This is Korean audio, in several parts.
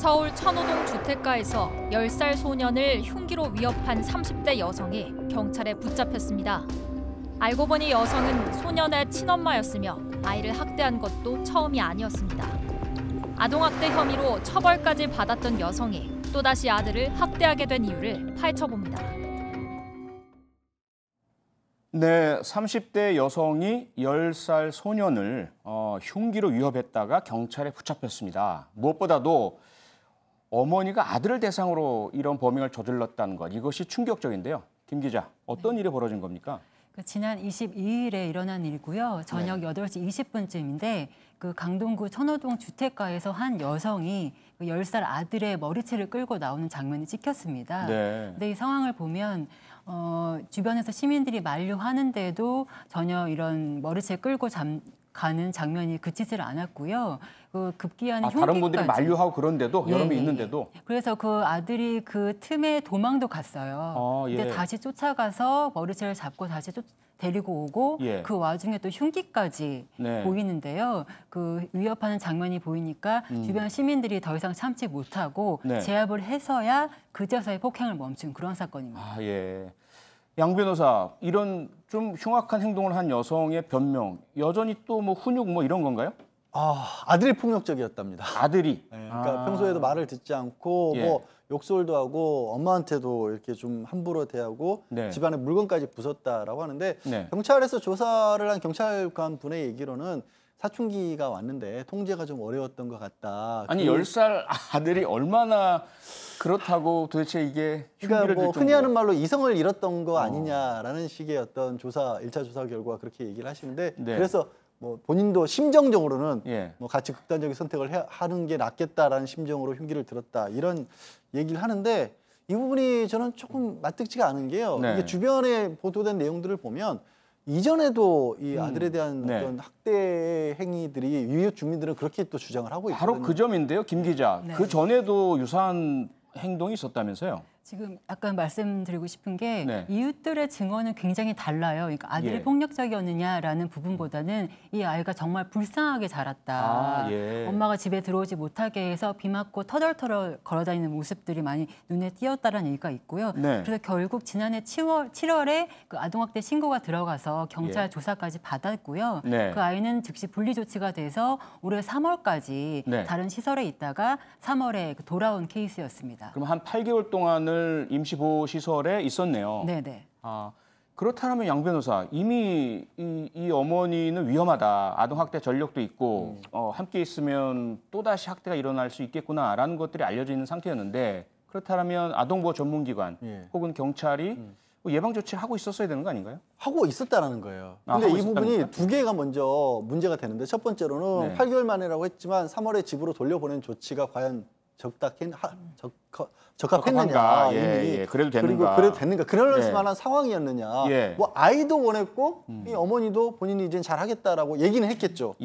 서울 천호동 주택가에서 10살 소년을 흉기로 위협한 30대 여성이 경찰에 붙잡혔습니다. 알고 보니 여성은 소년의 친엄마였으며 아이를 학대한 것도 처음이 아니었습니다. 아동학대 혐의로 처벌까지 받았던 여성이 또다시 아들을 학대하게 된 이유를 파헤쳐봅니다. 네, 30대 여성이 10살 소년을 흉기로 위협했다가 경찰에 붙잡혔습니다. 무엇보다도 어머니가 아들을 대상으로 이런 범행을 저질렀다는 것, 이것이 충격적인데요. 김 기자, 어떤 일이 벌어진 겁니까? 지난 22일에 일어난 일이고요. 저녁 8시 20분쯤인데 강동구 천호동 주택가에서 한 여성이 10살 아들의 머리채를 끌고 나오는 장면이 찍혔습니다. 근데 이 상황을 보면 주변에서 시민들이 만류하는데도 전혀 이런 머리채 끌고 가는 장면이 그치질 않았고요. 급기야는 흉기까지. 다른 분들이 만류하고 그런데도 여러 명 있는데도. 그래서 그 아들이 그 틈에 도망도 갔어요. 근데 다시 쫓아가서 머리채를 잡고 다시 데리고 오고 그 와중에 또 흉기까지 보이는데요. 그 위협하는 장면이 보이니까 주변 시민들이 더 이상 참지 못하고 제압을 해서야 그제서야 폭행을 멈춘 그런 사건입니다. 양 변호사, 이런 좀 흉악한 행동을 한 여성의 변명, 여전히 또 뭐 훈육 뭐 이런 건가요? 아들이 폭력적이었답니다. 아들이? 그러니까 평소에도 말을 듣지 않고 뭐 욕설도 하고 엄마한테도 이렇게 좀 함부로 대하고 집안에 물건까지 부쉈다라고 하는데 경찰에서 조사를 한 경찰관 분의 얘기로는 사춘기가 왔는데 통제가 좀 어려웠던 것 같다. 아니 10살 아들이 얼마나 그렇다고 도대체 이게 그러니까 뭐 흔히 하는 말로 이성을 잃었던 거 아니냐라는 식의 어떤 조사 1차 조사 결과 그렇게 얘기를 하시는데 그래서 뭐 본인도 심정적으로는 뭐 같이 극단적인 선택을 하는 게 낫겠다라는 심정으로 흉기를 들었다 이런 얘기를 하는데 이 부분이 저는 조금 납득지가 않은 게요. 이게 주변에 보도된 내용들을 보면 이전에도 이 아들에 대한 어떤 학대 행위들이 이웃 주민들은 그렇게 또 주장을 하고 있거든요. 바로 그 점인데요, 김 기자. 그 전에도 유사한 행동이 있었다면서요? 지금 약간 말씀드리고 싶은 게 이웃들의 증언은 굉장히 달라요. 그러니까 아들이 폭력적이었느냐라는 부분보다는 이 아이가 정말 불쌍하게 자랐다. 엄마가 집에 들어오지 못하게 해서 비 맞고 터덜터덜 걸어다니는 모습들이 많이 눈에 띄었다는 얘기가 있고요. 그래서 결국 지난해 7월에 그 아동학대 신고가 들어가서 경찰 조사까지 받았고요. 그 아이는 즉시 분리 조치가 돼서 올해 3월까지 다른 시설에 있다가 3월에 돌아온 케이스였습니다. 그럼 한 8개월 동안을 임시보호시설에 있었네요. 그렇다면 양 변호사, 이미 이 어머니는 위험하다. 아동학대 전력도 있고 함께 있으면 또다시 학대가 일어날 수 있겠구나라는 것들이 알려져 있는 상태였는데 그렇다면 아동보호 전문기관 혹은 경찰이 예방 조치를 하고 있었어야 되는 거 아닌가요? 하고 있었다라는 거예요. 근데 이 부분이 두 개가 먼저 문제가 되는데 첫 번째로는 8개월 만이라고 했지만 3월에 집으로 돌려보낸 조치가 과연 적합했느냐 이미 그래도 되는가 그리고 그래도 됐는가 그럴 만한 상황이었느냐 뭐 아이도 원했고 이 어머니도 본인이 이제 잘하겠다라고 얘기는 했겠죠.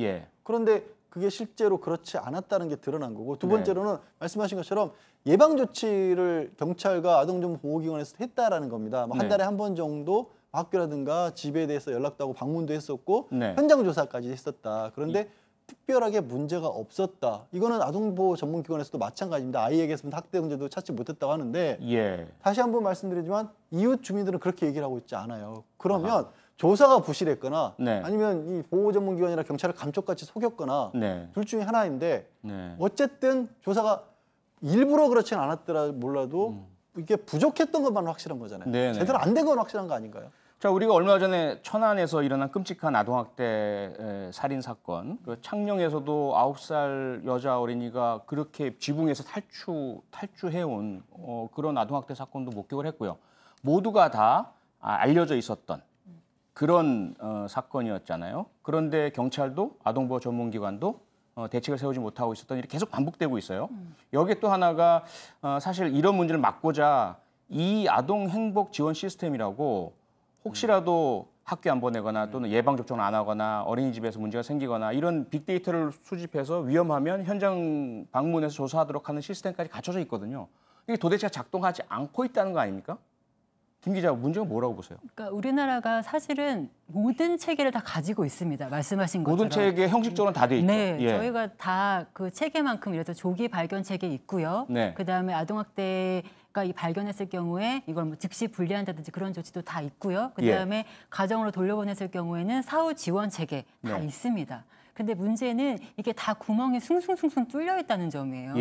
그런데 그게 실제로 그렇지 않았다는 게 드러난 거고 두 번째로는 말씀하신 것처럼 예방 조치를 경찰과 아동정보보호기관에서 했다라는 겁니다. 뭐 한 달에 한 번 정도 학교라든가 집에 대해서 연락도 하고 방문도 했었고 현장 조사까지 했었다. 그런데 특별하게 문제가 없었다. 이거는 아동보호 전문기관에서도 마찬가지입니다. 아이에게서 학대 문제도 찾지 못했다고 하는데 다시 한번 말씀드리지만 이웃 주민들은 그렇게 얘기를 하고 있지 않아요. 그러면 조사가 부실했거나 아니면 이 보호 전문기관이나 경찰을 감쪽같이 속였거나 둘 중에 하나인데 어쨌든 조사가 일부러 그렇지는 않았더라 몰라도 이게 부족했던 것만 확실한 거잖아요. 제대로 안 된 건 확실한 거 아닌가요? 자, 우리가 얼마 전에 천안에서 일어난 끔찍한 아동학대 살인 사건, 그 창녕에서도 9살 여자 어린이가 그렇게 지붕에서 탈주해온 그런 아동학대 사건도 목격을 했고요. 모두가 다 알려져 있었던 그런 사건이었잖아요. 그런데 경찰도 아동보호 전문기관도 대책을 세우지 못하고 있었던 일이 계속 반복되고 있어요. 여기에 또 하나가 사실 이런 문제를 막고자 이 아동행복 지원 시스템이라고 혹시라도 학교 안 보내거나 또는 예방접종을 안 하거나 어린이집에서 문제가 생기거나 이런 빅데이터를 수집해서 위험하면 현장 방문해서 조사하도록 하는 시스템까지 갖춰져 있거든요. 이게 도대체 작동하지 않고 있다는 거 아닙니까? 김 기자, 문제가 뭐라고 보세요? 그러니까 우리나라가 사실은 모든 체계를 다 가지고 있습니다. 말씀하신 것처럼. 모든 체계 형식적으로는 다 돼 있죠. 네, 예. 저희가 다 그 체계만큼 이래서 조기 발견 체계 있고요. 네. 그다음에 아동학대가 이 발견했을 경우에 이걸 뭐 즉시 분리한다든지 그런 조치도 다 있고요. 그다음에 가정으로 돌려보냈을 경우에는 사후 지원 체계 다 있습니다. 근데 문제는 이게 다 구멍이 숭숭숭숭 뚫려 있다는 점이에요.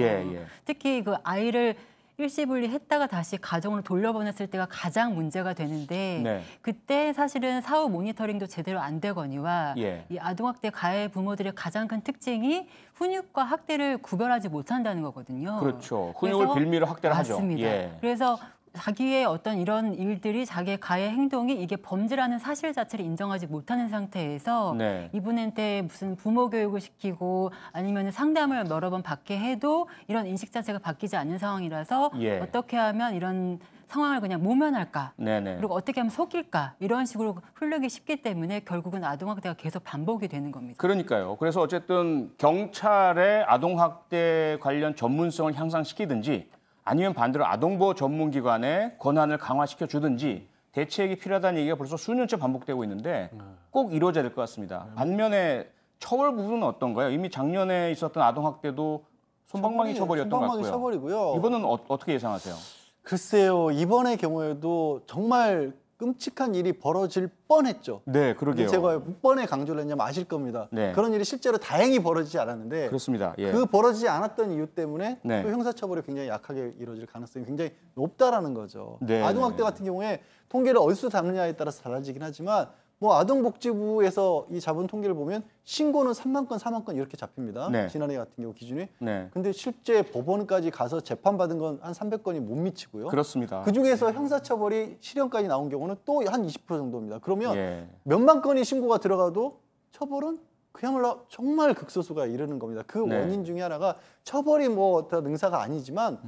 특히 그 아이를 일시분리했다가 다시 가정으로 돌려보냈을 때가 가장 문제가 되는데 그때 사실은 사후 모니터링도 제대로 안 되거니와 이 아동학대 가해 부모들의 가장 큰 특징이 훈육과 학대를 구별하지 못한다는 거거든요. 그렇죠. 훈육을 빌미로 학대를 맞습니다. 하죠. 그래서 자기의 어떤 이런 일들이 자기의 가해 행동이 이게 범죄라는 사실 자체를 인정하지 못하는 상태에서 이분한테 무슨 부모 교육을 시키고 아니면 상담을 여러 번 받게 해도 이런 인식 자체가 바뀌지 않는 상황이라서 어떻게 하면 이런 상황을 그냥 모면할까 그리고 어떻게 하면 속일까 이런 식으로 흐르기 쉽기 때문에 결국은 아동학대가 계속 반복이 되는 겁니다. 그러니까요. 그래서 어쨌든 경찰의 아동학대 관련 전문성을 향상시키든지 아니면 반대로 아동보호 전문기관의 권한을 강화시켜 주든지 대책이 필요하다는 얘기가 벌써 수년째 반복되고 있는데 꼭 이루어져야 될 것 같습니다. 반면에 처벌 부분은 어떤가요? 이미 작년에 있었던 아동학대도 솜방망이 처벌이었던 것 같고요. 처벌이고요. 이번은 어떻게 예상하세요? 글쎄요. 이번의 경우에도 정말 끔찍한 일이 벌어질 뻔했죠. 네, 그러게요. 제가 몇 번에 강조를 했냐면 아실 겁니다. 그런 일이 실제로 다행히 벌어지지 않았는데 그렇습니다. 그 벌어지지 않았던 이유 때문에 또 형사처벌이 굉장히 약하게 이루어질 가능성이 굉장히 높다라는 거죠. 아동학대 같은 경우에 통계를 어디서 잡느냐에 따라서 달라지긴 하지만 뭐 아동복지부에서 이 잡은 통계를 보면 신고는 3만 건, 4만 건 이렇게 잡힙니다. 지난해 같은 경우 기준이. 근데 실제 법원까지 가서 재판받은 건 한 300건이 못 미치고요. 그렇습니다. 그중에서 형사처벌이 실형까지 나온 경우는 또 한 20% 정도입니다. 그러면 몇만 건이 신고가 들어가도 처벌은 그야말로 정말 극소수가 이르는 겁니다. 그 원인 중에 하나가 처벌이 뭐 다 능사가 아니지만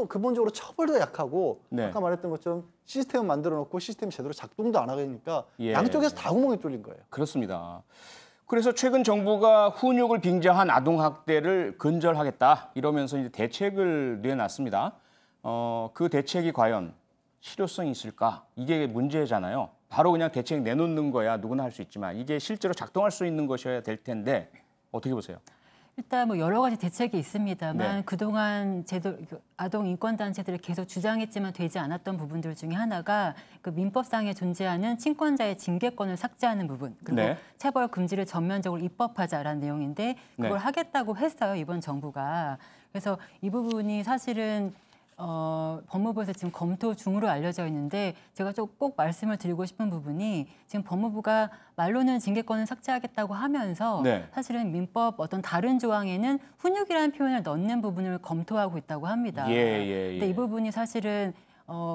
근본적으로 처벌도 약하고 아까 말했던 것처럼 시스템을 만들어 놓고 시스템이 제대로 작동도 안 하니까 양쪽에서 다 구멍이 뚫린 거예요. 그렇습니다. 그래서 최근 정부가 훈육을 빙자한 아동학대를 근절하겠다 이러면서 이제 대책을 내놨습니다. 그 대책이 과연 실효성이 있을까? 이게 문제잖아요. 바로 그냥 대책 내놓는 거야 누구나 할 수 있지만 이게 실제로 작동할 수 있는 것이어야 될 텐데 어떻게 보세요? 일단 뭐 여러 가지 대책이 있습니다만 그동안 아동 인권 단체들이 계속 주장했지만 되지 않았던 부분들 중에 하나가 그 민법상에 존재하는 친권자의 징계권을 삭제하는 부분 그리고 체벌 금지를 전면적으로 입법하자라는 내용인데 그걸 하겠다고 했어요 이번 정부가. 그래서 이 부분이 사실은 법무부에서 지금 검토 중으로 알려져 있는데 제가 좀 꼭 말씀을 드리고 싶은 부분이 지금 법무부가 말로는 징계권을 삭제하겠다고 하면서 사실은 민법 어떤 다른 조항에는 훈육이라는 표현을 넣는 부분을 검토하고 있다고 합니다. 근데 이 부분이 사실은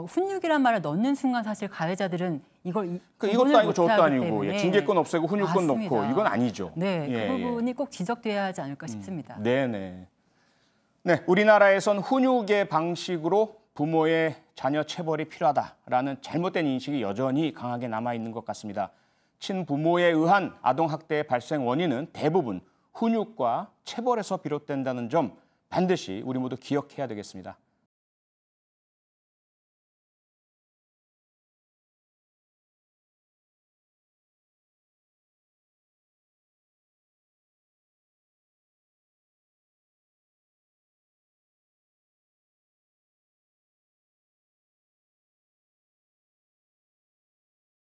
훈육이란 말을 넣는 순간 사실 가해자들은 이걸 이것도 아니고 저것도 아니고 징계권 없애고 훈육권 넣고 이건 아니죠. 그 부분이 꼭 지적돼야 하지 않을까 싶습니다. 네, 우리나라에선 훈육의 방식으로 부모의 자녀 체벌이 필요하다라는 잘못된 인식이 여전히 강하게 남아있는 것 같습니다. 친부모에 의한 아동학대의 발생 원인은 대부분 훈육과 체벌에서 비롯된다는 점 반드시 우리 모두 기억해야 되겠습니다.